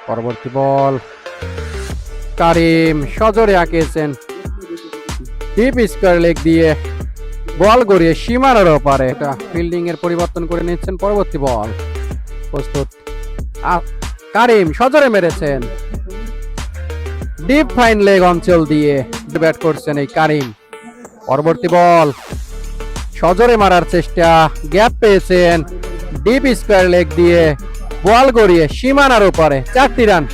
পরবর্তী বল, কারিম সজোরে আঁকিয়েছেন, deep square leg দিয়ে বল গড়িয়ে সীমানার ওপারে। এটা ফিল্ডিং এর পরিবর্তন করে নিচ্ছেন। পরবর্তী বল প্রস্তুত, কারিম সজোরে মেরেছেন, ডিপ ফাইন লেগ অঞ্চল দিয়ে ব্যাট করছেন এই কারিম। পরবর্তী বল, সজোরে মারার চেষ্টা, গ্যাপ পেয়েছেন, ডিপ স্কয়ার লেগ দিয়ে বল গড়িয়ে সীমানার ওপারে। 4টি রান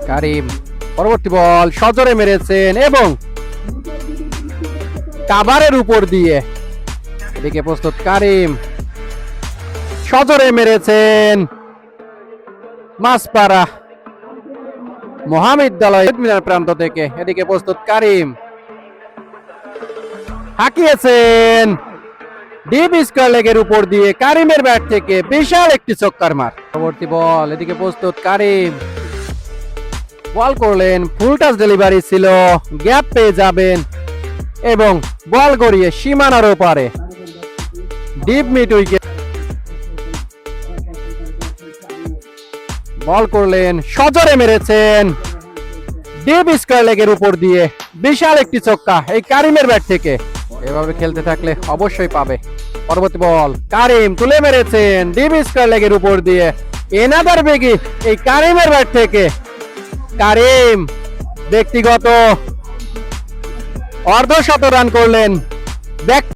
কারিম। পরবর্তী বল, সজোরে মেরেছেন এবং কাভারের উপর দিয়ে, এদিকে প্রস্তুত কারিম, সজোরে মেরেছেন, মাসপাড়া মহাবিদ্যালয় প্রান্ত থেকে। এদিকে প্রস্তুত কারিম, হাঁকিয়েছেন, ডিপ স্কয়ার লেগের উপর দিয়ে কারিমের ব্যাট থেকে বিশাল একটি ছক্কার মার। পরবর্তী বল, এদিকে প্রস্তুত কারিম, বল করলেন, ফুল টাচ ডেলিভারি ছিল, গ্যাপ পেয়ে যাবেন এবং বল গড়িয়ে সীমানার ওপারে ডিপ মিড উইকেট। বল করলেন, সজোরে মেরেছেন, ডিপ স্কয়ার লেগের উপর দিয়ে বিশাল একটি ছক্কা এই কারিমের ব্যাট থেকে। এভাবে খেলতে থাকলে অবশ্যই পাবে। পরবর্তী বল, কারিম তুলে মেরেছেন, ডিপ স্কয়ার লেগের উপর দিয়ে এনাদার বেগি এই কারিমের ব্যাট থেকে। কারিম ব্যক্তিগত অর্ধশত রান করলেন।